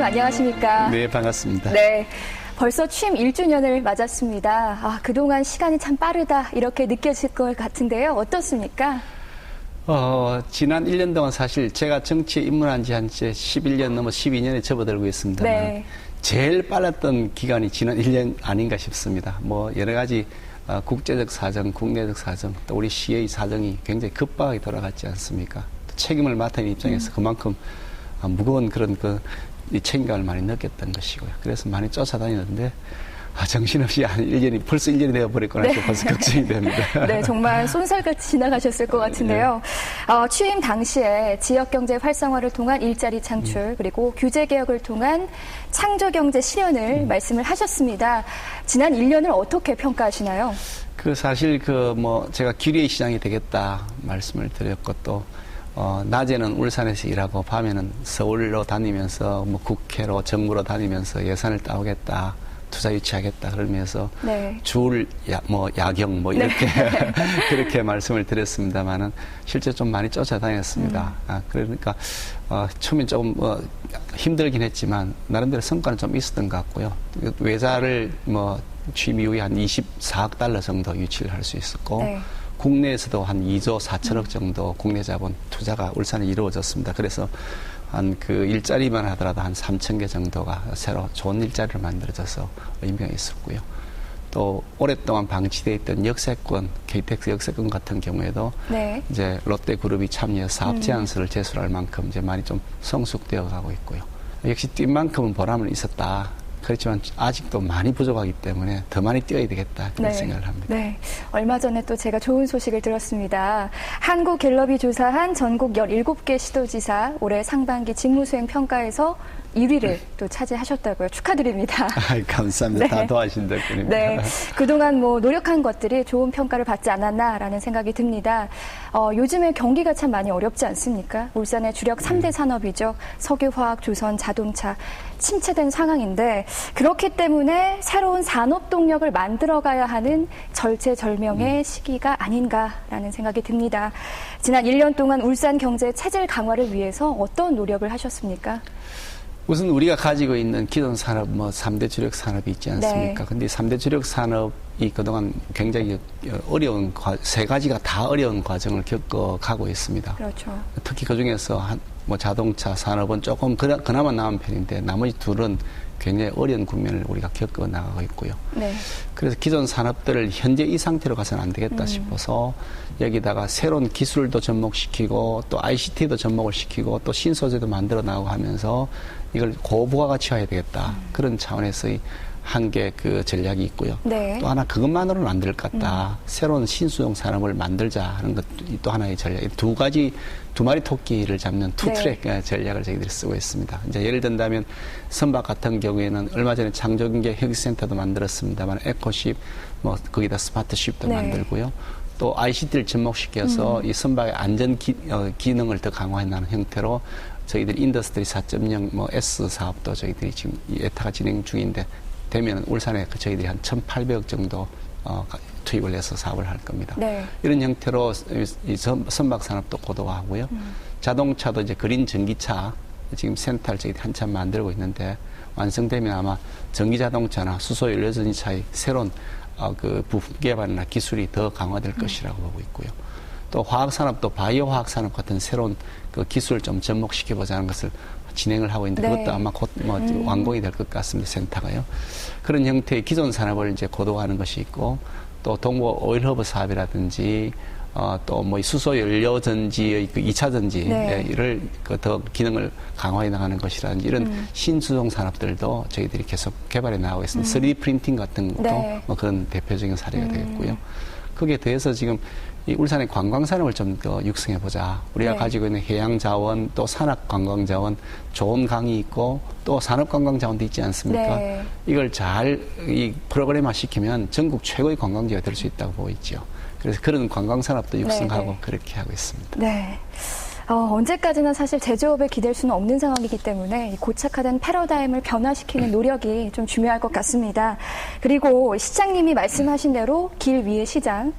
안녕하십니까? 네, 반갑습니다. 네. 벌써 취임 1주년을 맞았습니다. 그동안 시간이 참 빠르다 이렇게 느껴질 것 같은데요. 어떻습니까? 지난 1년 동안 사실 제가 정치에 입문한 지 한 11년 넘어 12년에 접어들고 있습니다만 네. 제일 빨랐던 기간이 지난 1년 아닌가 싶습니다. 뭐 여러 가지 국제적 사정, 국내적 사정, 또 우리 시의 사정이 굉장히 급박하게 돌아갔지 않습니까? 또 책임을 맡은 입장에서 그만큼 무거운 그런 이 책임감을 많이 느꼈던 것이고요. 그래서 많이 쫓아다니는데 정신없이 한 1년이 벌써 1년이 되어버렸구나 싶어서 걱정이 됩니다. 네, 정말 쏜살같이 지나가셨을 것 같은데요. 취임 당시에 지역경제 활성화를 통한 일자리 창출 그리고 규제개혁을 통한 창조경제 실현을 말씀을 하셨습니다. 지난 1년을 어떻게 평가하시나요? 사실 제가 기류의 시장이 되겠다 말씀을 드렸고 또 낮에는 울산에서 일하고 밤에는 서울로 다니면서 국회로 정부로 다니면서 예산을 따오겠다. 투자 유치하겠다 그러면서 네. 야경 이렇게 그렇게 말씀을 드렸습니다만은 실제 좀 많이 쫓아다녔습니다. 그러니까 처음엔 조금 힘들긴 했지만 나름대로 성과는 좀 있었던 것 같고요. 외자를 취임 이후에 한 24억 달러 정도 유치를 할 수 있었고 네. 국내에서도 한 2조 4천억 정도 국내 자본 투자가 울산에 이루어졌습니다. 그래서 한 일자리만 하더라도 한 3,000개 정도가 새로 좋은 일자리를 만들어져서 의미가 있었고요. 또 오랫동안 방치되어 있던 역세권, KTX 역세권 같은 경우에도 네. 이제 롯데그룹이 참여 사업 제안서를 제출할 만큼 이제 많이 좀 성숙되어 가고 있고요. 역시 뛴 만큼은 보람은 있었다. 그렇지만 아직도 많이 부족하기 때문에 더 많이 뛰어야 되겠다 그런 생각을 합니다. 네, 얼마 전에 또 제가 좋은 소식을 들었습니다. 한국갤럽이 조사한 전국 17개 시도지사 올해 상반기 직무수행 평가에서 1위를 또 차지하셨다고요. 축하드립니다. 감사합니다. 네. 다 도와주신 덕분입니다. 네, 그동안 노력한 것들이 좋은 평가를 받지 않았나라는 생각이 듭니다. 요즘에 경기가 참 많이 어렵지 않습니까? 울산의 주력 3대 산업이죠. 석유, 화학, 조선, 자동차. 침체된 상황인데 그렇기 때문에 새로운 산업 동력을 만들어가야 하는 절체절명의 시기가 아닌가라는 생각이 듭니다. 지난 1년 동안 울산 경제 체질 강화를 위해서 어떤 노력을 하셨습니까? 우선 우리가 가지고 있는 기존 산업 3대 주력 산업이 있지 않습니까? 네. 근데 3대 주력 산업이 그동안 굉장히 어려운 세 가지가 다 어려운 과정을 겪어가고 있습니다. 그렇죠. 특히 그중에서 자동차 산업은 조금 그나마 나은 편인데 나머지 둘은 굉장히 어려운 국면을 우리가 겪어 나가고 있고요. 네. 그래서 기존 산업들을 현재 이 상태로 가서는 안 되겠다 싶어서 여기다가 새로운 기술도 접목시키고 또 ICT도 접목을 시키고 또 신소재도 만들어 나가고 하면서 이걸 고부가가치화해야 되겠다. 그런 차원에서의 한 개 전략이 있고요. 네. 또 하나 그것만으로는 안 될 것 같다. 새로운 신수용 산업을 만들자 하는 것 또 하나의 전략. 두 마리 토끼를 잡는 투트랙 전략을 저희들이 쓰고 있습니다. 이제 예를 든다면 선박 같은 경우에는 얼마 전에 창조경제 혁신센터도 만들었습니다만 에코쉽, 거기다 스마트쉽도 만들고요. 또 ICT를 접목시켜서 이 선박의 안전 기능을 더 강화해나가는 형태로 저희들 인더스트리 4.0 S 사업도 저희들이 지금 예타가 진행 중인데 되면 울산에 저희들이 한 1,800억 정도 투입을 해서 사업을 할 겁니다. 네. 이런 형태로 이 선박 산업도 고도화하고요. 자동차도 이제 그린 전기차 지금 센터를 저희들이 한참 만들고 있는데 완성되면 아마 전기 자동차나 수소 연료 전지차의 새로운 부품 개발이나 기술이 더 강화될 것이라고 보고 있고요. 또 화학 산업도 바이오 화학 산업 같은 새로운 기술을 좀 접목시켜보자는 것을 진행을 하고 있는데 그것도 아마 곧 완공이 될 것 같습니다. 센터가요. 그런 형태의 기존 산업을 이제 고도화하는 것이 있고 또 동부 오일허브 사업이라든지 또 수소 연료 전지의 2차 전지를 더 기능을 강화해 나가는 것이라든지 이런 신수용 산업들도 저희들이 계속 개발해 나가고 있습니다. 3D 프린팅 같은 것도 그런 대표적인 사례가 되겠고요. 거기에 대해서 지금 이 울산의 관광산업을 좀 더 육성해보자. 우리가 가지고 있는 해양자원, 또 산업관광자원, 좋은 강이 있고 또 산업관광자원도 있지 않습니까? 이걸 잘 이 프로그램화 시키면 전국 최고의 관광지가 될 수 있다고 보고 있죠. 그래서 그런 관광산업도 육성하고 그렇게 하고 있습니다. 네. 언제까지나 사실 제조업에 기댈 수는 없는 상황이기 때문에 고착화된 패러다임을 변화시키는 노력이 좀 중요할 것 같습니다. 그리고 시장님이 말씀하신 대로 길 위의 시장,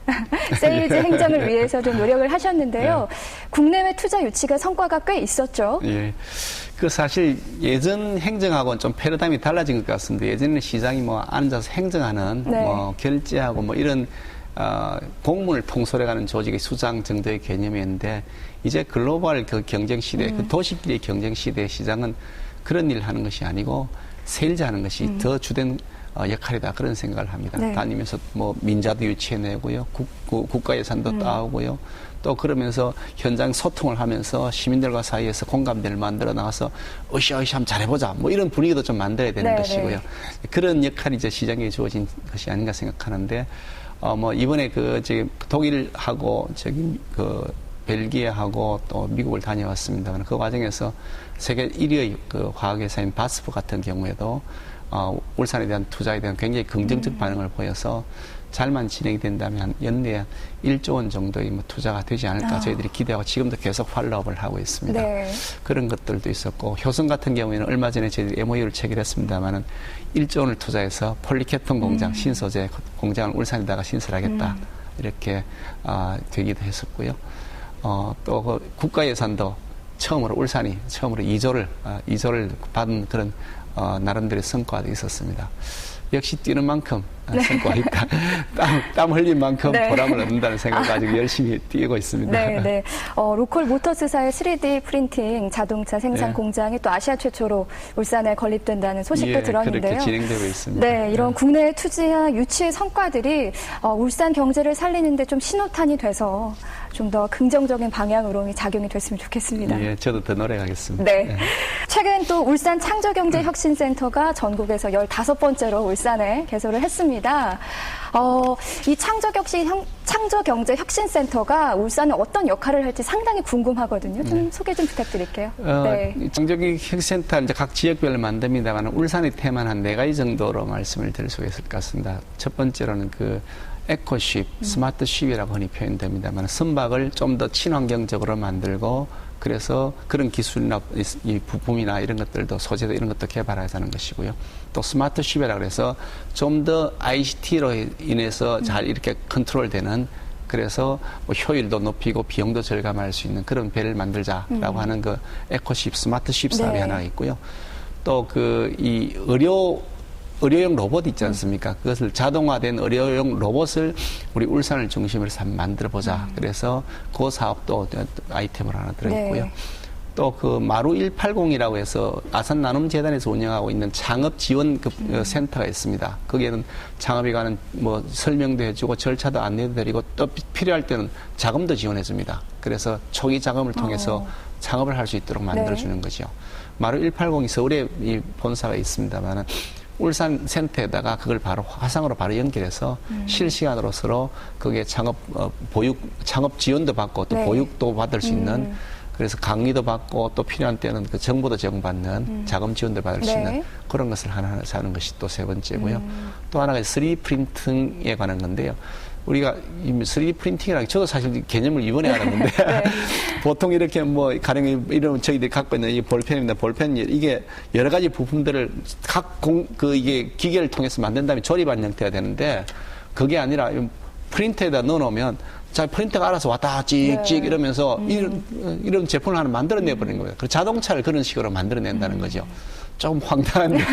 세일즈 행정을 위해서 좀 노력을 하셨는데요. 국내외 투자 유치가 성과가 꽤 있었죠. 예. 그 사실 예전 행정하고는 좀 패러다임이 달라진 것 같습니다. 예전에는 시장이 뭐 앉아서 행정하는 네. 뭐 결제하고 뭐 이런 공문을 통솔해가는 조직의 수장 정도의 개념이었는데 이제 글로벌 그 경쟁 시대, 그 도시끼리의 경쟁 시대의 시장은 그런 일을 하는 것이 아니고 세일즈하는 것이 더 주된 역할이다 그런 생각을 합니다. 네. 다니면서 뭐 민자도 유치해내고요, 국가 예산도 따오고요. 또 그러면서 현장 소통을 하면서 시민들과 사이에서 공감대를 만들어 나가서 으쌰으쌰 한번 잘해보자 뭐 이런 분위기도 좀 만들어야 되는 네, 것이고요. 네. 그런 역할이 이제 시장에 주어진 것이 아닌가 생각하는데 뭐 이번에 지금 독일하고 그 벨기에하고 또 미국을 다녀왔습니다만 그 과정에서 세계 1위의 그 화학회사인 바스프 같은 경우에도 울산에 대한 투자에 대한 굉장히 긍정적 반응을 보여서 잘만 진행이 된다면 한 연내에 1조 원 정도의 뭐 투자가 되지 않을까 저희들이 기대하고 지금도 계속 팔로업을 하고 있습니다. 네. 그런 것들도 있었고 효성 같은 경우에는 얼마 전에 저희들이 MOU를 체결했습니다만은 1조 원을 투자해서 폴리케톤 공장 신소재 공장을 울산에다가 신설하겠다 이렇게 되기도 했었고요. 또 그 국가 예산도 처음으로 울산이 처음으로 2조를 받은 그런 나름대로의 성과도 있었습니다. 역시 뛰는 만큼 성과가 있다. 땀 흘린 만큼 네. 보람을 얻는다는 생각 가지고 열심히 뛰고 있습니다. 네, 네. 로컬 모터스사의 3D 프린팅 자동차 생산 네. 공장이 또 아시아 최초로 울산에 건립된다는 소식도 예, 들었는데요. 그렇게 진행되고 있습니다. 네, 이런 국내 투자와 유치의 성과들이 울산 경제를 살리는데 좀 신호탄이 돼서 좀 더 긍정적인 방향으로 작용이 됐으면 좋겠습니다. 예, 저도 더 노력하겠습니다. 네. 최근 또 울산 창조경제혁신센터가 전국에서 15번째로 울산에 개소를 했습니다. 이 창조경제혁신센터가 울산에 어떤 역할을 할지 상당히 궁금하거든요. 좀 소개 좀 부탁드릴게요. 네. 창조경제혁신센터 이제 각 지역별로 만듭니다만 울산의 테마는 한 4가지 정도로 말씀을 드릴 수 있을 것 같습니다. 첫 번째로는 그 에코쉽, 스마트쉽이라고 흔히 표현됩니다만 선박을 좀 더 친환경적으로 만들고 그래서 그런 기술이나 이 부품이나 이런 것들도 소재도 이런 것도 개발하자는 것이고요. 또 스마트쉽이라고 해서 좀 더 ICT로 인해서 잘 이렇게 컨트롤되는 그래서 뭐 효율도 높이고 비용도 절감할 수 있는 그런 배를 만들자라고 하는 그 에코쉽, 스마트쉽 사업이 네. 하나 있고요. 또 이 의료용 로봇 있지 않습니까? 그것을 자동화된 의료용 로봇을 우리 울산을 중심으로 해서 한번 만들어보자. 그래서 그 사업도 아이템으로 하나 들어있고요. 네. 또 그 마루 180이라고 해서 아산 나눔재단에서 운영하고 있는 창업 지원 센터가 있습니다. 거기에는 창업에 관한 뭐 설명도 해주고 절차도 안내도 드리고 또 필요할 때는 자금도 지원해줍니다. 그래서 초기 자금을 통해서 창업을 할 수 있도록 만들어주는 네. 거죠. 마루 180이 서울에 이 본사가 있습니다만은 울산 센터에다가 그걸 바로 화상으로 바로 연결해서 실시간으로 서로 그게 창업 지원도 받고 또 네. 보육도 받을 수 있는 그래서 강의도 받고 또 필요한 때는 그 정보도 제공받는 자금 지원도 받을 수 네. 있는 그런 것을 하나 하는 것이 또 세 번째고요. 또 하나가 3D 프린팅에 관한 건데요. 우리가 3D 프린팅이라는 저도 사실 개념을 이번에 알았는데 네. 보통 이렇게 뭐 가령 이런 저희들이 갖고 있는 이 볼펜입니다. 볼펜 이게 여러 가지 부품들을 이게 기계를 통해서 만든 다음에 조립한 형태가 되는데 그게 아니라 프린터에다 넣어놓으면 자 프린터가 알아서 왔다 찍찍 네. 이러면서 이런 제품을 하나 만들어내 버리는 거예요. 그 자동차를 그런 식으로 만들어낸다는 거죠. 좀 황당한데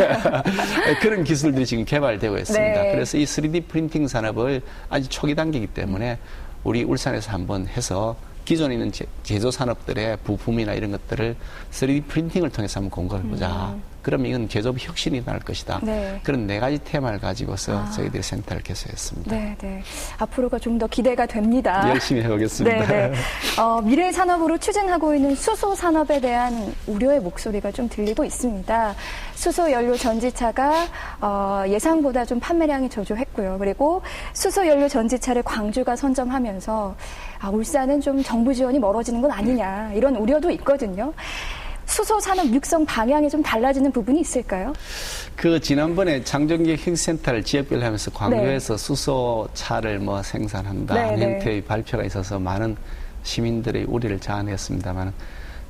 그런 기술들이 지금 개발되고 있습니다. 네. 그래서 이 3D 프린팅 산업을 아주 초기 단계이기 때문에 우리 울산에서 한번 해서 기존에 있는 제조 산업들의 부품이나 이런 것들을 3D 프린팅을 통해서 한번 공급해보자. 그러면 이건 제조업 혁신이 날 것이다. 네. 그런 4가지 테마를 가지고서 저희들이 센터를 개설했습니다. 네, 네. 앞으로가 좀 더 기대가 됩니다. 열심히 해보겠습니다. 네, 네. 미래 산업으로 추진하고 있는 수소 산업에 대한 우려의 목소리가 좀 들리고 있습니다. 수소 연료 전지차가 예상보다 좀 판매량이 저조했고요. 그리고 수소 연료 전지차를 광주가 선점하면서 울산은 좀 정부 지원이 멀어지는 건 아니냐 이런 우려도 있거든요. 수소 산업 육성 방향이 좀 달라지는 부분이 있을까요? 지난번에 창조경제혁신센터를 지역별로 하면서 광주에서 수소차를 뭐 생산한다 하는 형태의 발표가 있어서 많은 시민들의 우려를 자아냈습니다만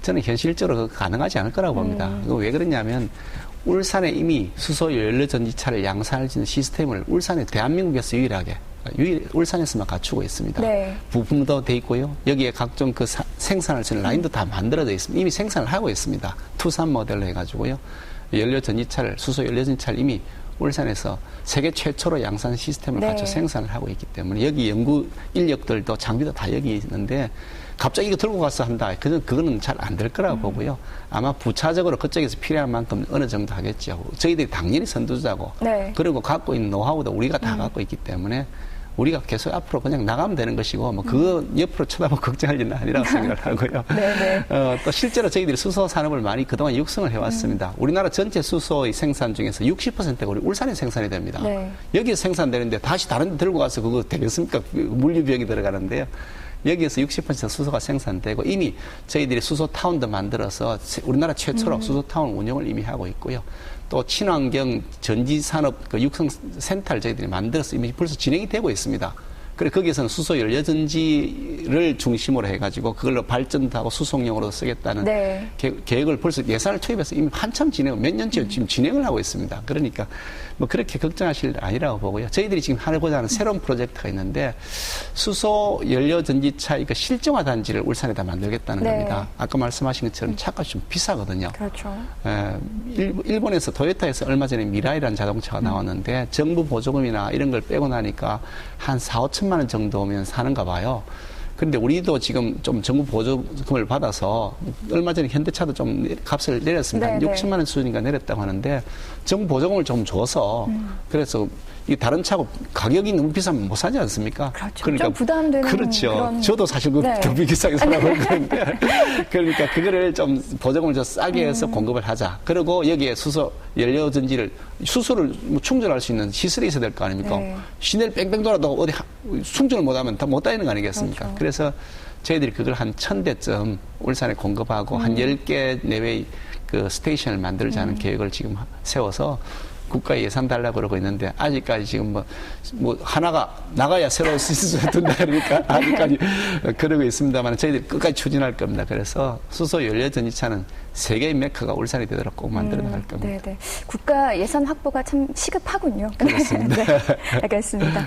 저는 현실적으로 가능하지 않을 거라고 봅니다. 왜 그러냐면 울산에 이미 수소 연료 전지차를 양산할 수 있는 시스템을 울산에 대한민국에서 유일하게 울산에서만 갖추고 있습니다. 네. 부품도 돼 있고요. 여기에 각종 그 생산할 수 있는 라인도 다 만들어져 있습니다. 이미 생산을 하고 있습니다. 투산 모델로 해가지고요. 수소 연료전지차를 이미 울산에서 세계 최초로 양산 시스템을 네. 갖춰 생산을 하고 있기 때문에 여기 연구 인력들도 장비도 다 여기 있는데 갑자기 이거 들고 가서 한다. 그거는 잘 안 될 거라고 보고요. 아마 부차적으로 그쪽에서 필요한 만큼 어느 정도 하겠죠. 저희들이 당연히 선두주자고 네. 그리고 갖고 있는 노하우도 우리가 다 갖고 있기 때문에 우리가 계속 앞으로 그냥 나가면 되는 것이고 뭐 그거 옆으로 쳐다보고 걱정할 일은 아니라고 생각을 하고요. 네네. 또 실제로 저희들이 수소 산업을 많이 그동안 육성을 해왔습니다. 우리나라 전체 수소의 생산 중에서 60%가 우리 울산에 생산이 됩니다. 네. 여기서 생산되는데 다시 다른 데 들고 가서 그거 되겠습니까? 물류비용이 들어가는데요. 여기에서 60% 수소가 생산되고 이미 저희들이 수소타운도 만들어서 우리나라 최초로 수소타운 운영을 이미 하고 있고요. 또 친환경 전지산업 그 육성센터를 저희들이 만들어서 이미 벌써 진행이 되고 있습니다. 그래 거기에서는 수소 연료전지를 중심으로 해가지고 그걸로 발전도 하고 수송용으로 쓰겠다는 네. 계획을 벌써 예산을 투입해서 이미 한참 몇 년째 지금 진행을 하고 있습니다. 그러니까 뭐 그렇게 걱정하실 일 아니라고 보고요. 저희들이 지금 하고자 하는 새로운 프로젝트가 있는데 수소 연료전지차 이거 실증화 단지를 울산에다 만들겠다는 네. 겁니다. 아까 말씀하신 것처럼 차값이 좀 비싸거든요. 그렇죠. 일본에서 토요타에서 얼마 전에 미라이라는 자동차가 나왔는데 정부 보조금이나 이런 걸 빼고 나니까 한 4,5천만 원 정도면 사는가 봐요. 그런데 우리도 지금 좀 정부 보조금을 받아서 얼마 전에 현대차도 좀 값을 내렸습니다. 한 네, 60만 원 수준인가 내렸다고 하는데 정부 보조금을 좀 줘서 그래서 이 다른 차고 가격이 너무 비싸면 못 사지 않습니까? 그렇죠. 좀 부담되는 그렇죠. 그런... 저도 사실 그 네. 더 비싸게 살아보고 그런데 그러니까 그거를 좀 보조금을 좀 싸게 해서 공급을 하자. 그리고 여기에 수소 연료전지를 수소를 뭐 충전할 수 있는 시설이 있어야 될 거 아닙니까? 네. 시내를 뺑뺑 돌아도 어디 충전을 못하면 다 못 다니는 거 아니겠습니까? 그렇죠. 그래서 저희들이 그걸 한 1,000대쯤 울산에 공급하고 한 10개 내외의 그 스테이션을 만들자는 계획을 지금 세워서 국가에 예산 달라고 그러고 있는데 아직까지 지금 뭐 하나가 나가야 새로운 시스템을 둔다 그러니까 아직까지 그러고 있습니다만 저희들이 끝까지 추진할 겁니다. 그래서 수소 연료전지차는 세계의 메카가 울산이 되도록 꼭 만들어 나갈 겁니다. 네네. 국가 예산 확보가 참 시급하군요. 그렇습니다. 네, 알겠습니다.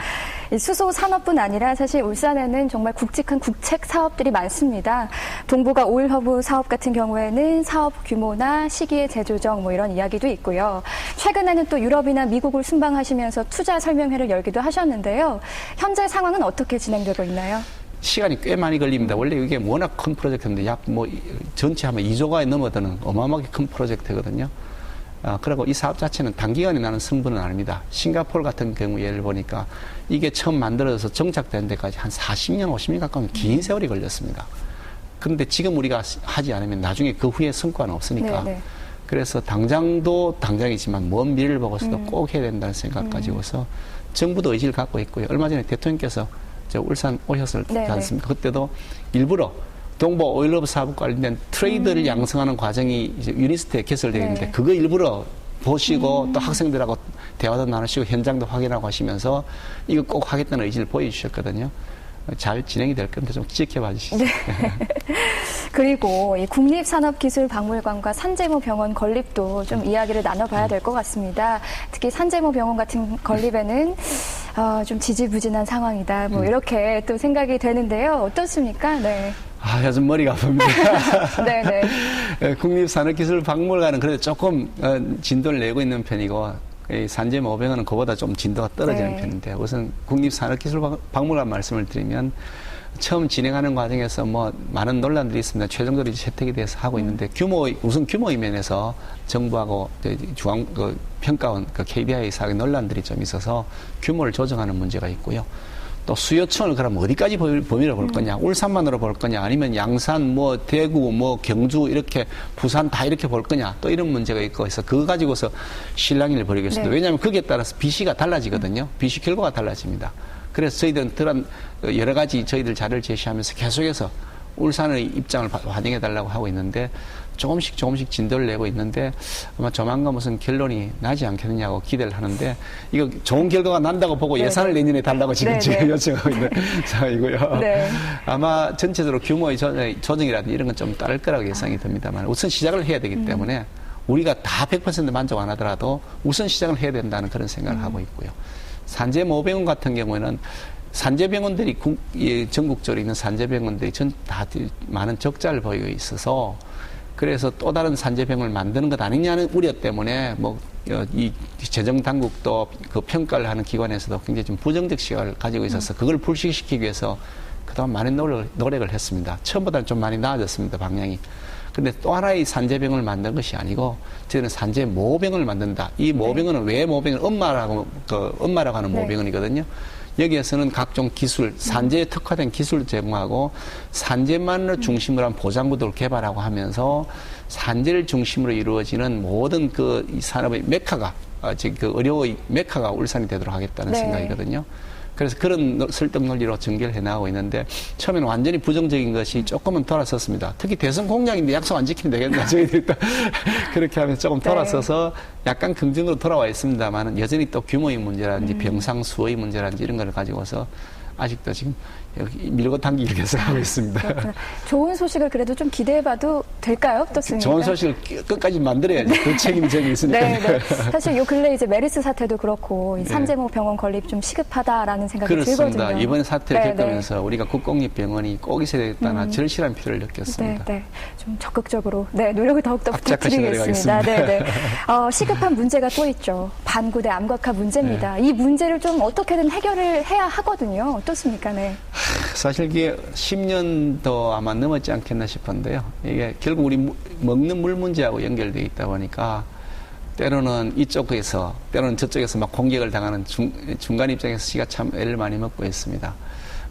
이 수소 산업뿐 아니라 사실 울산에는 정말 굵직한 국책 사업들이 많습니다. 동부가 오일허브 사업 같은 경우에는 사업 규모나 시기의 재조정 뭐 이런 이야기도 있고요. 최근에는 또 유럽이나 미국을 순방하시면서 투자 설명회를 열기도 하셨는데요. 현재 상황은 어떻게 진행되고 있나요? 시간이 꽤 많이 걸립니다. 원래 이게 워낙 큰 프로젝트인데 약 전체 하면 2조가 넘어드는 어마어마하게 큰 프로젝트거든요. 그리고 이 사업 자체는 단기간에 나는 승부는 아닙니다. 싱가포르 같은 경우 예를 보니까 이게 처음 만들어져서 정착된 데까지 한 40년, 50년 가까운 긴 세월이 걸렸습니다. 그런데 지금 우리가 하지 않으면 나중에 그 후에 성과는 없으니까. 네네. 그래서 당장도 당장이지만 먼 미래를 보고서도 꼭 해야 된다는 생각 가지고서 정부도 의지를 갖고 있고요. 얼마 전에 대통령께서 저 울산 오셨지 않습니까? 그때도 일부러 동부 오일러브 사업 관련된 트레이더를 양성하는 과정이 이제 유니스트에 개설되어 있는데 네. 그거 일부러 보시고 또 학생들하고 대화도 나누시고 현장도 확인하고 하시면서 이거 꼭 하겠다는 의지를 보여주셨거든요. 잘 진행이 될 건데 좀 지켜봐 주시죠. 네. 그리고 이 국립산업기술박물관과 산재모 병원 건립도 좀 이야기를 나눠봐야 될 것 같습니다. 특히 산재모 병원 같은 건립에는 좀 지지부진한 상황이다. 뭐 이렇게 또 생각이 되는데요. 어떻습니까? 네. 요즘 머리가 아픕니다. 네네. 국립산업기술박물관은 그래도 조금 진도를 내고 있는 편이고 산재모 병원은 그보다 좀 진도가 떨어지는 네. 편인데 우선 국립산업기술박물관 말씀을 드리면 처음 진행하는 과정에서 많은 논란들이 있습니다. 최종적으로 채택이 돼서 하고 있는데 우선 규모의 면에서 정부하고 평가원 KBI 사의 논란들이 좀 있어서 규모를 조정하는 문제가 있고요. 또 수요층을 그럼 어디까지 범위를 볼 거냐? 울산만으로 볼 거냐? 아니면 양산, 대구, 경주 이렇게 부산 다 이렇게 볼 거냐? 또 이런 문제가 있고 해서 그거 가지고서 실랑이를 벌이겠습니다. 네. 왜냐하면 거기에 따라서 BC가 달라지거든요. BC 결과가 달라집니다. 그래서 저희들은 여러 가지 저희들 자료를 제시하면서 계속해서 울산의 입장을 반영해 달라고 하고 있는데 조금씩 진도를 내고 있는데 아마 조만간 무슨 결론이 나지 않겠느냐고 기대를 하는데 이거 좋은 결과가 난다고 보고 네네. 예산을 내년에 달라고 지금 요청하고 있는 상황이고요. 네. 아마 전체적으로 규모의 조정이라든지 이런 건 좀 따를 거라고 예상이 듭니다만 우선 시작을 해야 되기 때문에 우리가 다 100% 만족 안 하더라도 우선 시작을 해야 된다는 그런 생각을 하고 있고요. 산재모병원 같은 경우에는 산재병원들이 전국적으로 있는 산재병원들이 다 많은 적자를 보이고 있어서 그래서 또 다른 산재병원을 만드는 것 아니냐는 우려 때문에 이 재정 당국도 그 평가를 하는 기관에서도 굉장히 좀 부정적 시각을 가지고 있어서 그걸 불식시키기 위해서 그동안 많은 노력을 했습니다. 처음보다는 좀 많이 나아졌습니다, 방향이. 근데 또 하나의 산재병원을 만든 것이 아니고 저희는 산재모병원을 만든다. 이 모병원은 왜 모병원? 엄마라고 하는 모병원이거든요. 여기에서는 각종 기술, 산재에 특화된 기술을 제공하고 산재만을 중심으로 한 보장구도를 개발하고 하면서 산재를 중심으로 이루어지는 모든 이 산업의 메카가, 그 의료의 메카가 울산이 되도록 하겠다는 생각이거든요. 그래서 그런 설득 논리로 전개를 해나가고 있는데 처음에는 완전히 부정적인 것이 조금은 돌아섰습니다. 특히 대선 공약인데 약속 안 지키면 되겠나 저희들이 또 그렇게 하면서 조금 돌아서서 약간 긍정으로 돌아와 있습니다만 여전히 또 규모의 문제라든지 병상 수의 문제라든지 이런 걸 가지고서 아직도 지금 여기 밀고 당기기를 계속하고 있습니다. 그렇구나. 좋은 소식을 그래도 좀 기대해봐도 될까요? 어떻습니까? 좋은 소식을 끝까지 만들어야지. 그 책임적이 있으니까. 네. 사실 요 근래 이제 메르스 사태도 그렇고 이 산재모 병원 건립 좀 시급하다라는 생각이 그렇습니다. 들거든요. 이번 사태를 겪으면서 우리가 국공립병원이 꼭 있어야 되겠다는 절실한 필요를 느꼈습니다. 좀 적극적으로 노력을 더욱더 부탁드리겠습니다. 부탁드리겠습니다. 시급한 문제가 또 있죠. 반구대 암각화 문제입니다. 이 문제를 좀 어떻게든 해결을 해야 하거든요. 어떻습니까? 네. 사실 이게 10년도 아마 넘었지 않겠나 싶은데요. 이게 결국 우리 먹는 물 문제하고 연결되어 있다 보니까 때로는 이쪽에서 때로는 저쪽에서 막 공격을 당하는 중간 입장에서 시가 참 애를 많이 먹고 있습니다.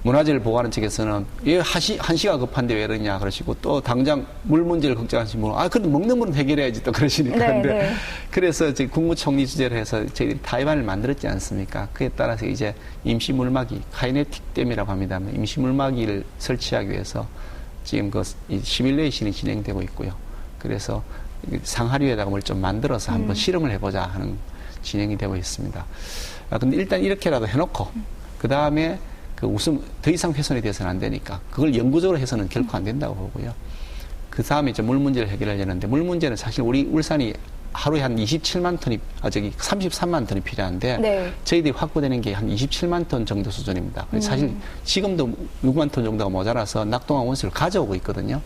문화재를 보호하는 측에서는 왜 한시가 급한데 왜 이러냐 그러시고 또 당장 물 문제를 걱정하시는 분은 그래도 먹는 물은 해결해야지 또 그러시니까. 근데 그래서 이제 국무총리 주재로 해서 저희들이 타이반을 만들었지 않습니까? 그에 따라서 이제 임시 물막이 카이네틱 댐이라고 합니다. 임시 물막이를 설치하기 위해서 지금 이 시뮬레이션이 진행되고 있고요. 그래서 상하류에다가 뭘 좀 만들어서 한번 실험을 해보자 하는 진행이 되고 있습니다. 근데 일단 이렇게라도 해놓고 그 다음에 웃음 더 이상 훼손이 돼서는 안 되니까 그걸 영구적으로 해서는 결코 안 된다고 보고요. 그 다음에 이제 물 문제를 해결하려는데 물 문제는 사실 우리 울산이 하루에 한 27만 톤이 33만 톤이 필요한데 저희들이 확보되는 게 한 27만 톤 정도 수준입니다. 사실 지금도 6만 톤 정도가 모자라서 낙동강 원수를 가져오고 있거든요.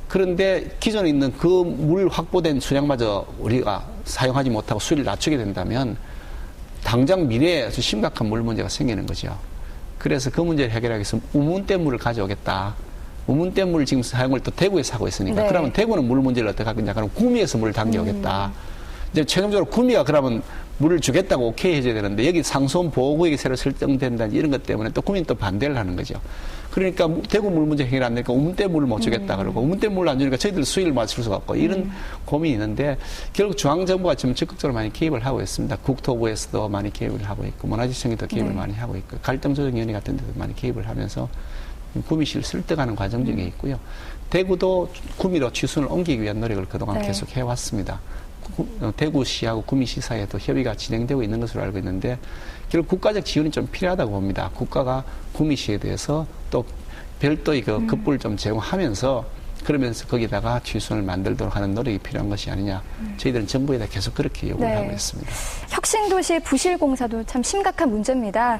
그런데 기존에 있는 그 물 확보된 수량마저 우리가 사용하지 못하고 수위를 낮추게 된다면 당장 미래에 아주 심각한 물 문제가 생기는 거죠. 그래서 그 문제를 해결하기 위해서 우문댐물을 가져오겠다. 우문댐물을 지금 사용을 또 대구에서 하고 있으니까 그러면 대구는 물 문제를 어떻게 하겠냐. 그럼 구미에서 물을 당겨오겠다. 이제 최종적으로 구미가 그러면 물을 주겠다고 오케이 해줘야 되는데 여기 상수원 보호구역이 새로 설정된다든지 이런 것 때문에 또 구민이 또 반대를 하는 거죠. 그러니까 대구 물 문제 해결 안 되니까 우문댐물을 못 주겠다 그러고 우문댐물을 안 주니까 저희들 수위를 맞출 수가 없고 이런 고민이 있는데 결국 중앙정부가 좀 적극적으로 많이 개입을 하고 있습니다. 국토부에서도 많이 개입을 하고 있고 문화재청에도 개입을 많이 하고 있고 갈등조정위원회 같은 데도 많이 개입을 하면서 구미시를 설득하는 과정 중에 있고요. 대구도 구미로 취순을 옮기기 위한 노력을 그동안 계속 해왔습니다. 대구시하고 구미시 사이에도 협의가 진행되고 있는 것으로 알고 있는데 결국 국가적 지원이 좀 필요하다고 봅니다. 국가가 구미시에 대해서 또 별도의 급부를 좀 제공하면서 그러면서 거기다가 취순을 만들도록 하는 노력이 필요한 것이 아니냐. 저희들은 정부에다 계속 그렇게 요구를 하고 있습니다. 혁신도시 부실공사도 참 심각한 문제입니다.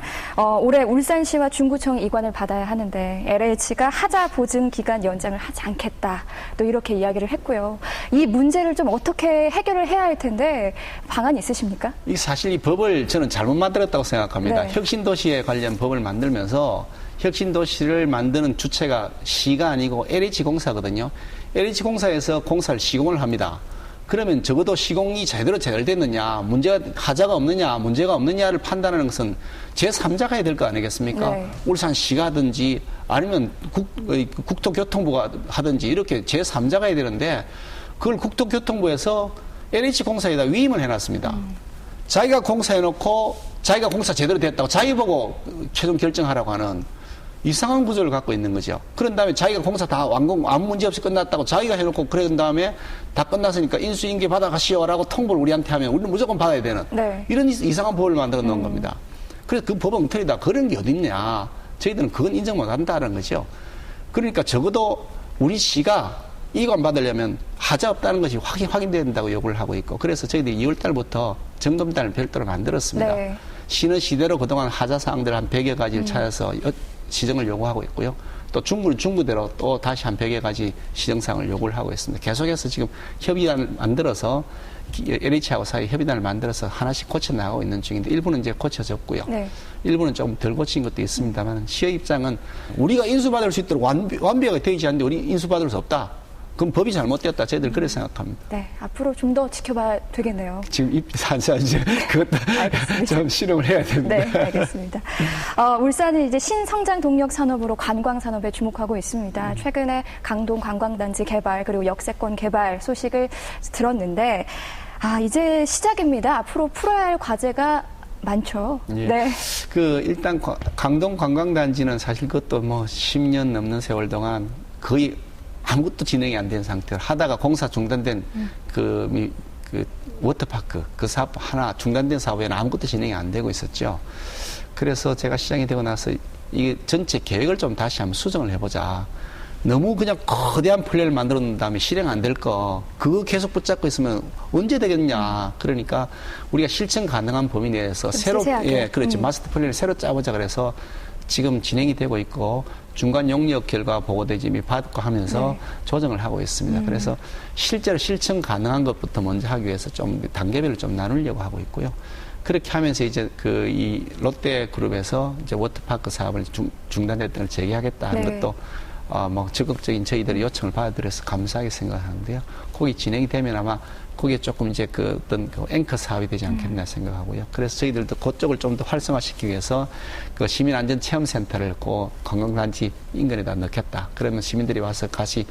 올해 울산시와 중구청 이관을 받아야 하는데 LH가 하자 보증 기간 연장을 하지 않겠다. 또 이렇게 이야기를 했고요. 이 문제를 좀 어떻게 해결을 해야 할 텐데 방안 있으십니까? 사실 이 법을 저는 잘못 만들었다고 생각합니다. 혁신도시에 관련 법을 만들면서 혁신도시를 만드는 주체가 시가 아니고 LH공사거든요. LH공사에서 공사를 시공을 합니다. 그러면 적어도 시공이 제대로 잘 됐느냐, 하자가 없느냐, 문제가 없느냐를 판단하는 것은 제3자가 해야 될 거 아니겠습니까? 울산시가 하든지 아니면 국토교통부가 하든지 이렇게 제3자가 해야 되는데 그걸 국토교통부에서 LH공사에다 위임을 해놨습니다. 자기가 공사해놓고 자기가 공사 제대로 됐다고 자기 보고 최종 결정하라고 하는 이상한 구조를 갖고 있는 거죠. 그런 다음에 자기가 공사 다 완공, 아무 문제 없이 끝났다고 자기가 해놓고 그런 다음에 다 끝났으니까 인수인계 받아가시오라고 통보를 우리한테 하면 우리는 무조건 받아야 되는 이런 이상한 법을 만들어 놓은 겁니다. 그래서 그 법은 엉터리다. 그런 게 어딨냐. 저희들은 그건 인정 못 한다는 거죠. 그러니까 적어도 우리 시가 이관 받으려면 하자 없다는 것이 확인돼야 된다고 요구를 하고 있고 그래서 저희들이 2월 달부터 점검단을 별도로 만들었습니다. 시는 시대로 그동안 하자 사항들 한 100여 가지를 찾아서 시정을 요구하고 있고요. 또 중부는 중부대로 또 다시 한 100여 가지 시정사항을 요구를 하고 있습니다. 계속해서 지금 협의안을 만들어서 LH하고 사이 협의단을 만들어서 하나씩 고쳐나가고 있는 중인데 일부는 이제 고쳐졌고요. 네. 일부는 좀 덜 고친 것도 있습니다만 시의 입장은 우리가 인수받을 수 있도록 완벽하게 되지 않는데 우리 인수받을 수 없다. 그럼 법이 잘못되었다. 저희들 그렇게 생각합니다. 네, 앞으로 좀 더 지켜봐야 되겠네요. 지금 입사한 이제 그것도 좀 실험을 해야 됩니다. 네, 알겠습니다. 울산은 이제 신성장 동력 산업으로 관광 산업에 주목하고 있습니다. 최근에 강동 관광단지 개발 그리고 역세권 개발 소식을 들었는데 이제 시작입니다. 앞으로 풀어야 할 과제가 많죠. 예. 네. 일단 강동 관광단지는 사실 그것도 뭐 10년 넘는 세월 동안 거의 아무것도 진행이 안 된 상태로 하다가 공사 중단된 그 워터파크 그 사업 하나 중단된 사업에는 아무것도 진행이 안 되고 있었죠. 그래서 제가 시장이 되고 나서 이 전체 계획을 좀 다시 한번 수정을 해보자. 너무 그냥 거대한 플랜을 만들어 놓은 다음에 실행 안 될 거 그거 계속 붙잡고 있으면 언제 되겠냐. 그러니까 우리가 실천 가능한 범위 내에서 새로 그렇지 마스터 플랜을 새로 짜보자 그래서 지금 진행이 되고 있고 중간 용역 결과 보고 대집이 받고 하면서 조정을 하고 있습니다. 그래서 실제로 실천 가능한 것부터 먼저 하기 위해서 좀 단계별로 좀 나누려고 하고 있고요. 그렇게 하면서 이제 이 롯데그룹에서 이제 워터파크 사업을 중단했던 걸 재개하겠다 하는 것도 뭐 적극적인 저희들의 요청을 받아들여서 감사하게 생각하는데요. 거기 진행이 되면 아마 거기에 조금 이제 어떤 앵커 사업이 되지 않겠나 생각하고요. 그래서 저희들도 그쪽을 좀 더 활성화시키기 위해서 그 시민안전체험센터를 관광단지 인근에다 넣겠다. 그러면 시민들이 와서 같이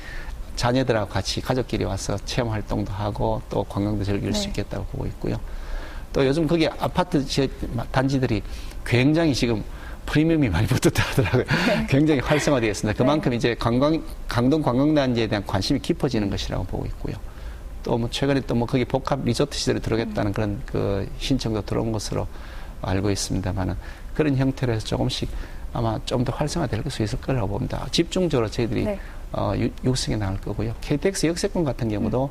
자녀들하고 같이 가족끼리 와서 체험 활동도 하고 또 관광도 즐길 수 있겠다고 보고 있고요. 또 요즘 거기 아파트 단지들이 굉장히 지금 프리미엄이 많이 붙었다 하더라고요. 굉장히 활성화되어 있습니다. 그만큼 이제 강동 관광단지에 대한 관심이 깊어지는 것이라고 보고 있고요. 또 뭐 최근에 또 뭐 거기 복합 리조트 시설에 들어오겠다는 그런 그 신청도 들어온 것으로 알고 있습니다만은 그런 형태로 해서 조금씩 아마 좀 더 활성화될 수 있을 거라고 봅니다. 집중적으로 저희들이 육성해 나갈 거고요. KTX 역세권 같은 경우도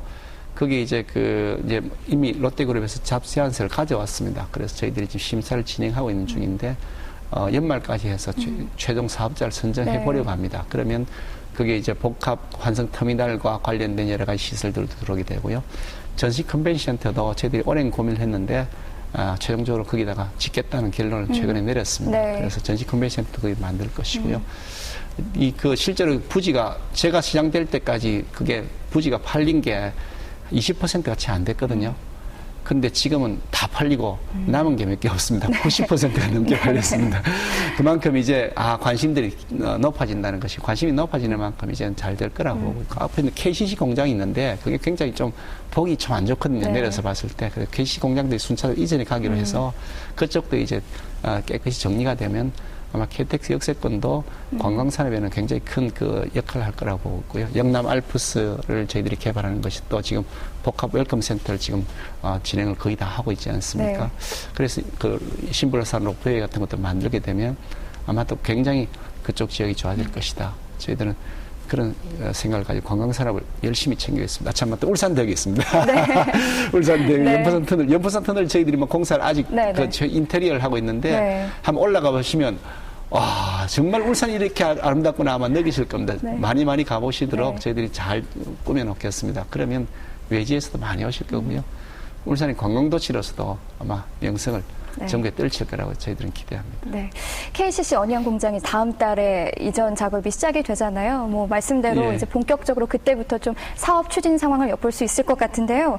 거기 이제 이제 이미 롯데그룹에서 잡세안서를 가져왔습니다. 그래서 저희들이 지금 심사를 진행하고 있는 중인데 연말까지 해서 최종 사업자를 선정해 보려고 합니다. 그러면 그게 이제 복합 환승 터미널과 관련된 여러 가지 시설들도 들어오게 되고요. 전시 컨벤션 센터도 저희들이 오랜 고민을 했는데 최종적으로 거기다가 짓겠다는 결론을 최근에 내렸습니다. 그래서 전시 컨벤션 센터 거기 만들 것이고요. 실제로 부지가 제가 시장될 때까지 그게 부지가 팔린 게 20%가 채 안 됐거든요. 근데 지금은 다 팔리고 남은 게 몇 개 없습니다. 90%가 넘게 팔렸습니다. 그만큼 이제 관심들이 높아진다는 것이 관심이 높아지는 만큼 이제는 잘 될 거라고 보고 있고 앞에 있는 KCC 공장이 있는데 그게 굉장히 좀 보기 좀 안 좋거든요. 내려서 봤을 때. 그래서 KCC 공장들이 순차적으로 이전에 가기로 해서 그쪽도 이제 깨끗이 정리가 되면 아마 KTX 역세권도 관광산업에는 굉장히 큰 그 역할을 할 거라고 보고 있고요. 영남 알프스를 저희들이 개발하는 것이 또 지금 복합 웰컴 센터를 지금 진행을 거의 다 하고 있지 않습니까? 그래서 신불산 로프웨이 같은 것도 만들게 되면 아마 또 굉장히 그쪽 지역이 좋아질 것이다. 저희들은 그런 생각을 가지고 관광산업을 열심히 챙기겠습니다. 참마 또 울산대역이 있습니다. 울산대역 연포산 터널 저희들이 뭐 공사를 아직 인테리어를 하고 있는데 한번 올라가 보시면 와 정말 울산이 이렇게 아름답구나 아마 느끼실 겁니다. 많이 가보시도록 저희들이 잘 꾸며놓겠습니다. 그러면 외지에서도 많이 오실 거고요. 울산이 관광도시로서도 아마 명성을 전국에 떨칠 거라고 저희들은 기대합니다. KCC 언양 공장이 다음 달에 이전 작업이 시작이 되잖아요. 뭐 말씀대로 이제 본격적으로 그때부터 좀 사업 추진 상황을 엿볼 수 있을 것 같은데요.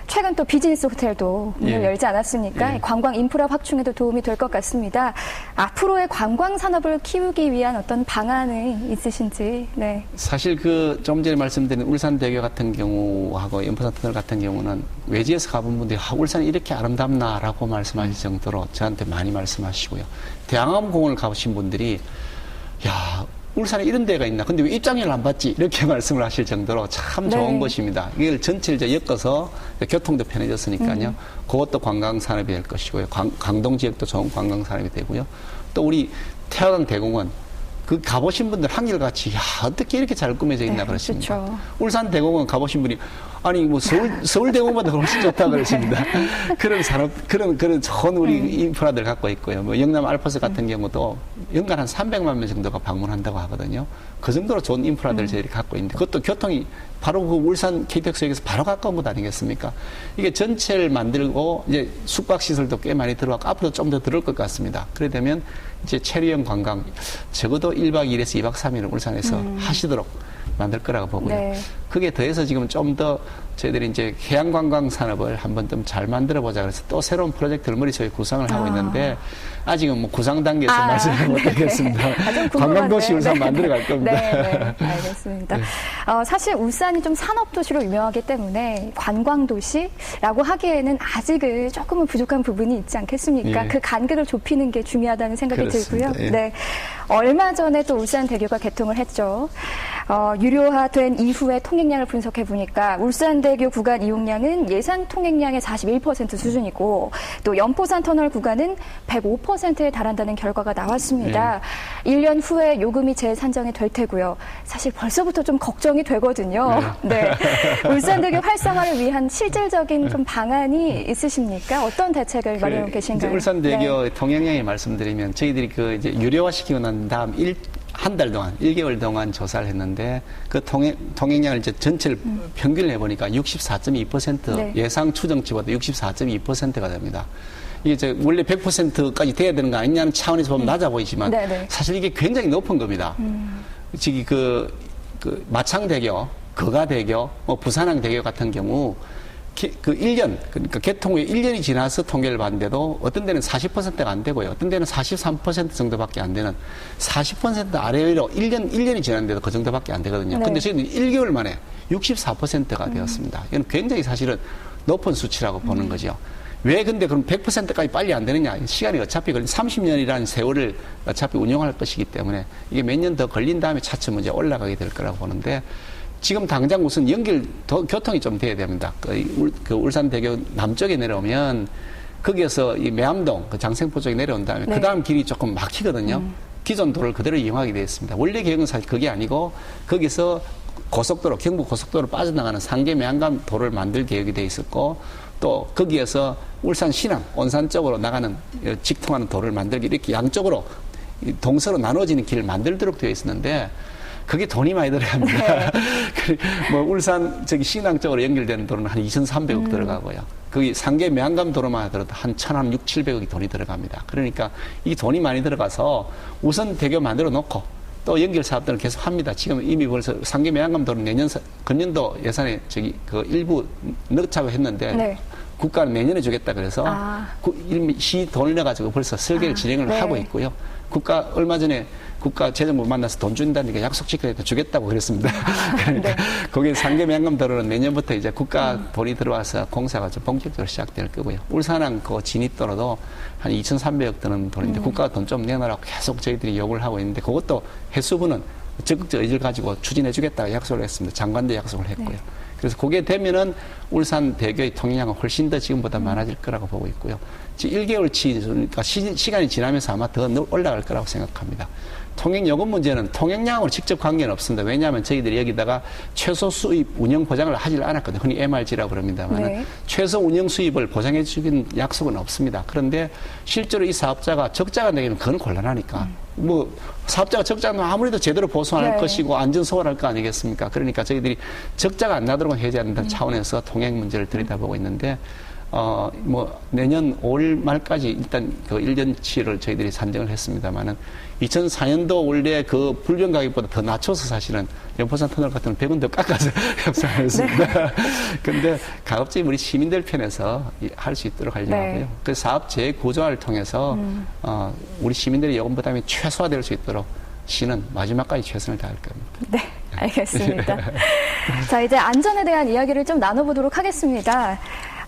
최근 또 비즈니스 호텔도 문을 열지 않았습니까? 관광 인프라 확충에도 도움이 될 것 같습니다. 앞으로의 관광 산업을 키우기 위한 어떤 방안이 있으신지. 사실 좀 전에 말씀드린 울산대교 같은 경우하고 연포산 터널 같은 경우는 외지에서 가본 분들이 울산이 이렇게 아름답나라고 말씀하실 정도로 저한테 많이 말씀하시고요. 대항암공원을 가보신 분들이 야 울산에 이런 데가 있나? 근데 왜 입장료를 안 받지? 이렇게 말씀을 하실 정도로 참 좋은 곳입니다. 이걸 전체를 이제 엮어서 교통도 편해졌으니까요. 그것도 관광산업이 될 것이고요. 강동 지역도 좋은 관광산업이 되고요. 또 우리 태화강 대공원 가보신 분들 한결같이 야 어떻게 이렇게 잘 꾸며져 있나 그러십니까? 울산 대공원 가보신 분이 아니 뭐 서울대공보다 훨씬 좋다 그러십니다. 그런 산업 그런 좋은 우리 인프라들 갖고 있고요. 뭐 영남 알프스 같은 경우도 연간 한 300만 명 정도가 방문한다고 하거든요. 그 정도로 좋은 인프라들 저희들이 갖고 있는데 그것도 교통이 바로 그 울산 KTX역에서 바로 가까운 곳 아니겠습니까? 이게 전체를 만들고 이제 숙박 시설도 꽤 많이 들어가고 앞으로 좀 더 들어올 것 같습니다. 그래 되면 이제 체류형 관광 적어도 1박 2일에서 2박 3일을 울산에서 하시도록 만들 거라고 보고요. 네. 그게 더해서 지금 좀 더 저희들이 이제 해양관광 산업을 한번 좀 잘 만들어 보자 그래서 또 새로운 프로젝트를 머릿속에 구상을 하고 있는데 아직은 뭐 구상 단계에서 말씀을 못 드리겠습니다. 관광도시 울산 만들어 갈 겁니다. 네, 알겠습니다. 사실 울산이 좀 산업도시로 유명하기 때문에 관광도시라고 하기에는 아직은 조금은 부족한 부분이 있지 않겠습니까? 예. 그 간격을 좁히는 게 중요하다는 생각이 그렇습니다. 들고요. 예. 네. 얼마 전에 또 울산대교가 개통을 했죠. 유료화된 이후의 통행량을 분석해 보니까 울산대교 구간 이용량은 예상 통행량의 41% 수준이고 또 연포산 터널 구간은 105%에 달한다는 결과가 나왔습니다. 1년 후에 요금이 재산정이 될 테고요. 사실 벌써부터 좀 걱정이 되거든요. 네. 울산대교 활성화를 위한 실질적인 좀 방안이 있으십니까? 어떤 대책을 마련하고 계신가요? 울산대교 네. 통행량에 말씀드리면 저희들이 그 이제 유료화 시키고 난 다음 한 달 동안, 1개월 동안 조사를 했는데 그 통행량을 이제 전체를 평균을 해보니까 64.2% 네. 예상 추정치보다 64.2%가 됩니다. 이게 이제 원래 100%까지 돼야 되는 거 아니냐는 차원에서 보면 낮아 보이지만 네네. 사실 이게 굉장히 높은 겁니다. 지금 그 마창대교, 거가대교, 뭐 부산항대교 같은 경우 그 1년, 그러니까 개통 후에 1년이 지나서 통계를 봤는데도 어떤 데는 40%가 안 되고요. 어떤 데는 43% 정도밖에 안 되는 40% 아래로 1년이 지났는데도 그 정도밖에 안 되거든요. 네. 근데 저희는 1개월 만에 64%가 되었습니다. 이건 굉장히 사실은 높은 수치라고 보는 거죠. 왜 근데 그럼 100%까지 빨리 안 되느냐? 시간이 어차피 30년이라는 세월을 어차피 운영할 것이기 때문에 이게 몇 년 더 걸린 다음에 차츰 문제 올라가게 될 거라고 보는데 지금 당장 우선 교통이 좀 돼야 됩니다. 그 울산대교 남쪽에 내려오면 거기에서 이 매암동, 그 장생포 쪽에 내려온 다음에 네. 그 다음 길이 조금 막히거든요. 기존 도로를 그대로 이용하게 되어 있습니다. 원래 계획은 사실 그게 아니고 거기서 고속도로, 경부 고속도로 빠져나가는 상계 매암간 도로를 만들 계획이 되어 있었고 또 거기에서 울산 신항, 온산 쪽으로 나가는 직통하는 도로를 만들기 이렇게 양쪽으로 동서로 나눠지는 길을 만들도록 되어 있었는데 그게 돈이 많이 들어갑니다. 뭐 울산 신항 쪽으로 연결되는 도로는 한 2,300억 들어가고요. 거기 상계 매안감 도로만 하더라도 한 1,600~1,700억이 돈이 들어갑니다. 그러니까 이 돈이 많이 들어가서 우선 대교 만들어 놓고 또 연결 사업들은 계속 합니다. 지금 이미 벌써 상계 매안감 도로는 금년도 예산에 그 일부 넣자고 했는데 네. 국가는 내년에 주겠다 그래서 시 돈을 내가지고 벌써 설계를 진행을 네. 하고 있고요. 얼마 전에 국가 재정부 만나서 돈 준다니까 약속 지키니까 주겠다고 그랬습니다. 그러니까 네. 거기 상계 매안감 도로는 내년부터 이제 국가 돈이 들어와서 공사가 좀 본격적으로 시작될 거고요. 울산항 그 진입도로도 한 2,300억 드는 돈인데 국가가 돈 좀 내놔라고 계속 저희들이 요구를 하고 있는데 그것도 해수부는 적극적 의지를 가지고 추진해 주겠다고 약속을 했습니다. 장관도 약속을 했고요. 네. 그래서 그게 되면은 울산 대교의 통행량은 훨씬 더 지금보다 많아질 거라고 보고 있고요. 지금 1개월치, 그러니까 시간이 지나면서 아마 더 올라갈 거라고 생각합니다. 통행 요금 문제는 통행량으로 직접 관계는 없습니다. 왜냐하면 저희들이 여기다가 최소 수입 운영 보장을 하질 않았거든요. 흔히 MRG라고 그럽니다만 네. 최소 운영 수입을 보장해 주긴 약속은 없습니다. 그런데 실제로 이 사업자가 적자가 내기는 그건 곤란하니까 뭐 사업자가 적자는 아무래도 제대로 보수 안 할 네. 것이고 안전 소홀할 거 아니겠습니까? 그러니까 저희들이 적자가 안 나도록 해야 된다는 차원에서 통행 문제를 들여다보고 있는데 뭐 내년 5월 말까지 일단 그 1년치를 저희들이 산정을 했습니다만은 2004년도 원래 그 불변 가격보다 더 낮춰서 사실은 연포산 터널 같은 건 100원 더 깎아서 협상을 했습니다. 근데 가급적 우리 시민들 편에서 할 수 있도록 하려고 하고요. 네. 그 사업 재구조화를 통해서 우리 시민들의 요금 부담이 최소화될 수 있도록 시는 마지막까지 최선을 다할 겁니다. 네, 알겠습니다. 자, 이제 안전에 대한 이야기를 좀 나눠보도록 하겠습니다.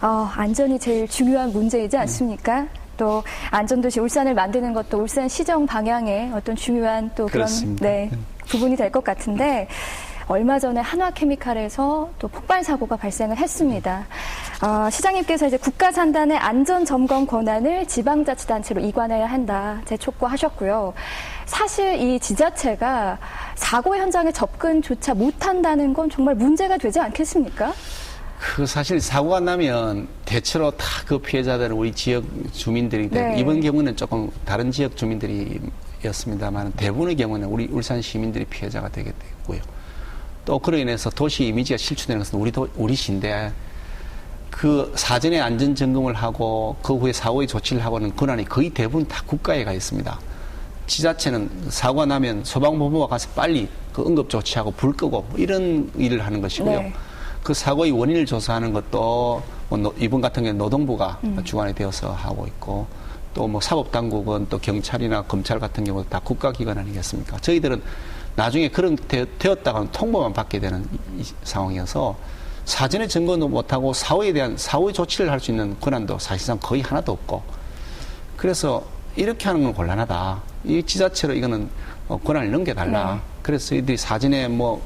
안전이 제일 중요한 문제이지 않습니까? 또 안전도시 울산을 만드는 것도 울산 시정 방향의 어떤 중요한 또 그런 부분이 될 것 같은데 얼마 전에 한화케미칼에서 또 폭발 사고가 발생을 했습니다. 시장님께서 이제 국가산단의 안전점검 권한을 지방자치단체로 이관해야 한다 재촉구하셨고요. 사실 이 지자체가 사고 현장에 접근조차 못한다는 건 정말 문제가 되지 않겠습니까? 그 사실 사고가 나면 대체로 다 그 피해자들은 우리 지역 주민들이 네. 이번 경우는 조금 다른 지역 주민들이었습니다만 대부분의 경우는 우리 울산 시민들이 피해자가 되게 되고요. 또 그로 인해서 도시 이미지가 실추되는 것은 우리 시인데 그 사전에 안전 점검을 하고 그 후에 사후의 조치를 하고는 권한이 거의 대부분 다 국가에 가 있습니다. 지자체는 사고가 나면 소방본부가 가서 빨리 그 응급 조치하고 불 끄고 이런 일을 하는 것이고요. 네. 그 사고의 원인을 조사하는 것도 뭐 이번 같은 경우는 노동부가 주관이 되어서 하고 있고 또 뭐 사법당국은 또 경찰이나 검찰 같은 경우도 다 국가기관 아니겠습니까? 저희들은 나중에 그런 되었다가는 통보만 받게 되는 이 상황이어서 사전에 점검도 못하고 사후에 대한 사후의 조치를 할 수 있는 권한도 사실상 거의 하나도 없고 그래서 이렇게 하는 건 곤란하다. 이 지자체로 이거는 권한을 넘겨달라. 네. 그래서 이들이 사전에 뭐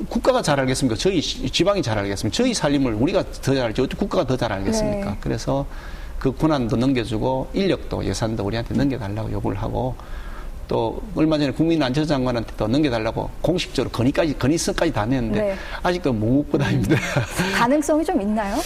국가가 잘 알겠습니까? 저희 지방이 잘 알겠습니까? 저희 살림을 우리가 더 잘 알지 어떻게 국가가 더 잘 알겠습니까? 네. 그래서 그 권한도 넘겨주고 인력도 예산도 우리한테 넘겨달라고 요구를 하고 또 얼마 전에 국민안전장관한테도 넘겨달라고 공식적으로 건의서까지 다 냈는데 네. 아직도 묵묵부답입니다. 가능성이 좀 있나요?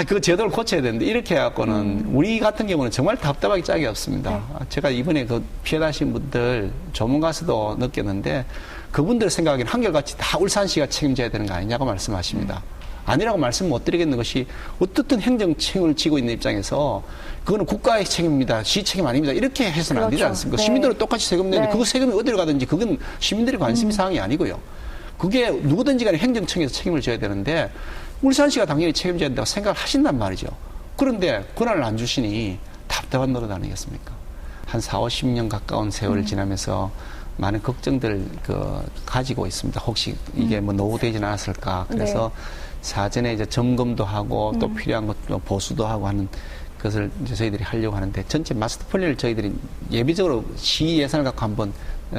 그 제도를 고쳐야 되는데 이렇게 해갖고는 우리 같은 경우는 정말 답답하게 짝이 없습니다. 네. 제가 이번에 그 피해다신 분들 조문가서도 느꼈는데 그분들 생각에는 한결같이 다 울산시가 책임져야 되는 거 아니냐고 말씀하십니다. 아니라고 말씀 못 드리겠는 것이 어떻든 행정책임을 지고 있는 입장에서 그거는 국가의 책임입니다. 시 책임 아닙니다. 이렇게 해서는 안 되지 그렇죠. 않습니까? 네. 시민들은 똑같이 세금 내는데 네. 그 세금이 어디로 가든지 그건 시민들의 관심 사항이 아니고요. 그게 누구든지 간에 행정청에서 책임을 져야 되는데 울산시가 당연히 책임져야 된다고 생각을 하신단 말이죠. 그런데 권한을 안 주시니 답답한 노릇 아니겠습니까? 한 4, 50년 가까운 세월을 지나면서 많은 걱정들 가지고 있습니다. 혹시 이게 뭐 노후되지는 않았을까. 그래서 사전에 이제 점검도 하고 또 필요한 것도 보수도 하고 하는 것을 이제 저희들이 하려고 하는데 전체 마스터 플랜을 저희들이 예비적으로 시 예산을 갖고 한번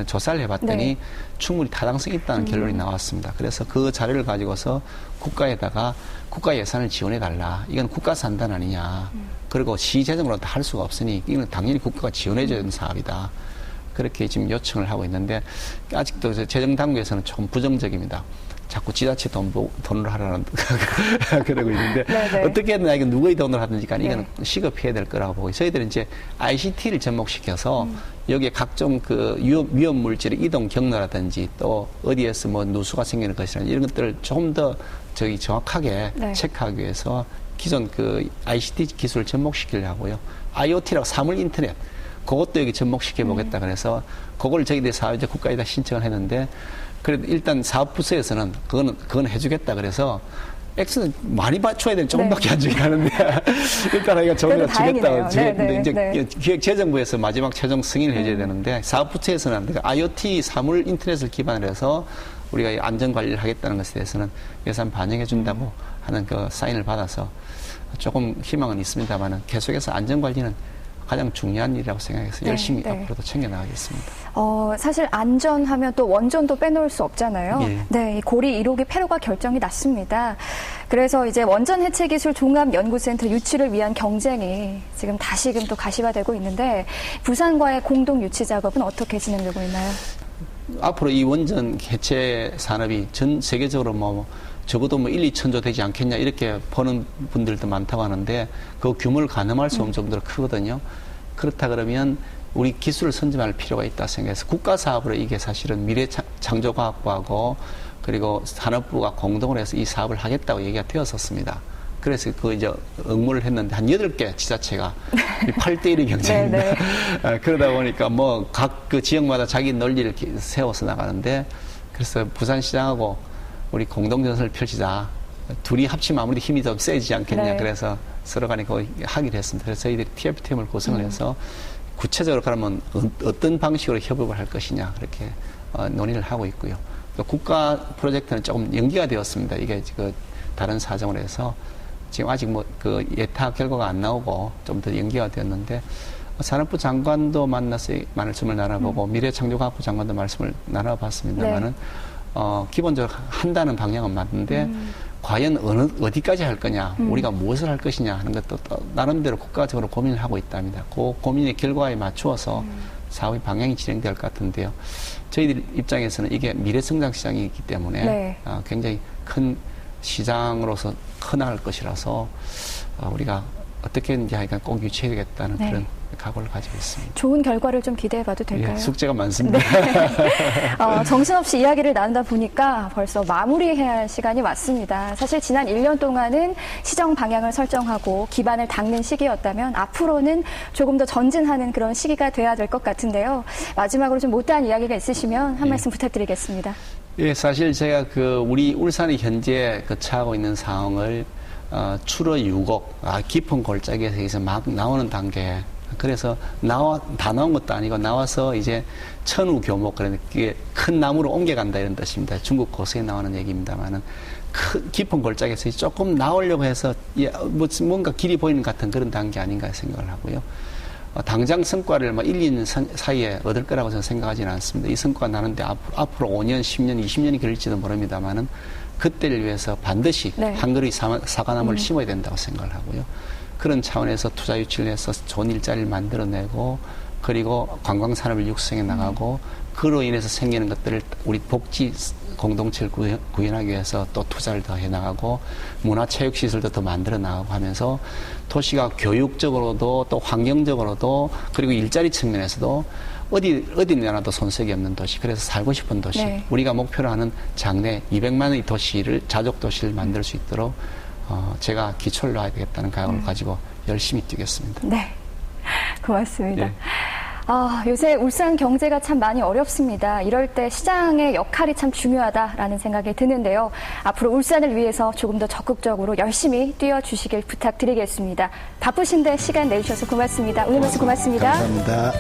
조사를 해봤더니 네. 충분히 타당성이 있다는 결론이 나왔습니다. 그래서 그 자료를 가지고서 국가에다가 국가 예산을 지원해달라. 이건 국가 산단 아니냐. 그리고 시 재정으로 다 할 수가 없으니 이건 당연히 국가가 지원해줘야 되는 사업이다. 그렇게 지금 요청을 하고 있는데 아직도 재정 당국에서는 조금 부정적입니다. 자꾸 지자체 돈으로 하라는 그러고 있는데 네네. 어떻게든 이건 누구의 돈으로 하든지 간에 이거는 네. 시급해야 될 거라고 보고 저희들은 이제 ICT를 접목시켜서 여기에 각종 그 위험 물질의 이동 경로라든지 또 어디에서 뭐 누수가 생기는 것이라든지 이런 것들을 조금 더 정확하게 네. 체크하기 위해서 기존 그 ICT 기술을 접목시키려고요. IoT라고 사물 인터넷 그것도 여기 접목시켜 보겠다 그래서 그걸 저희들이 사회적 국가에다 신청을 했는데 그래도 일단 사업부서에서는 그건 해주겠다 그래서 X는 많이 받쳐야 되는 조금밖에 안 주게 하는데 일단 이거 저희가 주겠다고 주겠는데 이제 기획재정부에서 마지막 최종 승인을 해줘야 되는데 사업부처에서는 IoT 사물 인터넷을 기반으로 해서 우리가 안전 관리를 하겠다는 것에 대해서는 예산 반영해 준다고 하는 그 사인을 받아서 조금 희망은 있습니다만은 계속해서 안전 관리는 가장 중요한 일이라고 생각해서 열심히 앞으로도 챙겨나가겠습니다. 사실 안전하면 또 원전도 빼놓을 수 없잖아요. 예. 네, 이 고리 1호기 폐로가 결정이 났습니다. 그래서 이제 원전 해체 기술 종합 연구센터 유치를 위한 경쟁이 지금 다시금 또 가시화되고 있는데 부산과의 공동 유치 작업은 어떻게 진행되고 있나요? 앞으로 이 원전 해체 산업이 전 세계적으로 뭐 적어도 뭐 1, 2천조 되지 않겠냐 이렇게 보는 분들도 많다고 하는데 그 규모를 가늠할 수 없는 정도로 크거든요. 그렇다 그러면 우리 기술을 선점할 필요가 있다 생각해서 국가 사업으로 이게 사실은 미래창조과학부하고 그리고 산업부가 공동으로 해서 이 사업을 하겠다고 얘기가 되었었습니다. 그래서 이제 응모를 했는데 한 8개 지자체가 8대1의 경쟁입니다. 그러다 보니까 뭐 각 그 지역마다 자기 논리를 세워서 나가는데 그래서 부산시장하고 우리 공동전선을 펼치자. 둘이 합치면 아무래도 힘이 좀 세지지 않겠냐. 네. 그래서 서로 간에 하기로 했습니다. 그래서 저희들이 TF팀을 구성을 해서 구체적으로 그러면 어떤 방식으로 협업을 할 것이냐. 그렇게 논의를 하고 있고요. 또 국가 프로젝트는 조금 연기가 되었습니다. 이게 다른 사정으로 해서 지금 아직 뭐 그 예타 결과가 안 나오고 좀 더 연기가 되었는데 산업부 장관도 만나서 말씀을 나눠보고 미래창조과학부 장관도 말씀을 나눠봤습니다만은 네. 기본적으로 한다는 방향은 맞는데 과연 어디까지 할 거냐, 우리가 무엇을 할 것이냐 하는 것도 또 나름대로 국가적으로 고민을 하고 있답니다. 그 고민의 결과에 맞추어서 사업의 방향이 진행될 것 같은데요. 저희들 입장에서는 이게 미래성장 시장이기 때문에 네. 굉장히 큰 시장으로서 커나갈 것이라서 우리가 어떻게든지 하여간 꼭 유치해야겠다는 네. 그런 각오를 가지고 있습니다. 좋은 결과를 좀 기대해봐도 될까요? 예, 숙제가 많습니다. 정신없이 이야기를 나누다 보니까 벌써 마무리해야 할 시간이 왔습니다. 사실 지난 1년 동안은 시정 방향을 설정하고 기반을 닦는 시기였다면 앞으로는 조금 더 전진하는 그런 시기가 돼야 될 것 같은데요. 마지막으로 좀 못다한 이야기가 있으시면 한 말씀 부탁드리겠습니다. 예, 사실 제가 우리 울산이 현재 처하고 있는 상황을 추러 6억, 깊은 골짜기에서 막 나오는 단계. 그래서 다 나온 것도 아니고 나와서 이제 천우 교목, 그러니까 큰 나무로 옮겨간다 이런 뜻입니다. 중국 고서에 나오는 얘기입니다만은 깊은 골짜기에서 조금 나오려고 해서 뭔가 길이 보이는 같은 그런 단계 아닌가 생각을 하고요. 당장 성과를 1, 2년 사이에 얻을 거라고 저는 생각하지는 않습니다. 이 성과가 나는데 앞으로 5년, 10년, 20년이 걸릴지도 모릅니다만은 그때를 위해서 반드시 네. 한 그루의 사과나무를 심어야 된다고 생각을 하고요. 그런 차원에서 투자 유치를 해서 좋은 일자리를 만들어내고 그리고 관광산업을 육성해 나가고 그로 인해서 생기는 것들을 우리 복지 공동체를 구현하기 위해서 또 투자를 더 해나가고 문화체육시설도 더 만들어 나가고 하면서 도시가 교육적으로도 또 환경적으로도 그리고 일자리 측면에서도 어디 나라도 손색이 없는 도시, 그래서 살고 싶은 도시, 네. 우리가 목표로 하는 장래 200만의 도시를, 자족 도시를 만들 수 있도록 제가 기초를 놔야 되겠다는 각오를 가지고 열심히 뛰겠습니다. 네, 고맙습니다. 예. 요새 울산 경제가 참 많이 어렵습니다. 이럴 때 시장의 역할이 참 중요하다라는 생각이 드는데요. 앞으로 울산을 위해서 조금 더 적극적으로 열심히 뛰어주시길 부탁드리겠습니다. 바쁘신데 시간 내주셔서 고맙습니다. 오늘 말씀 고맙습니다. 감사합니다.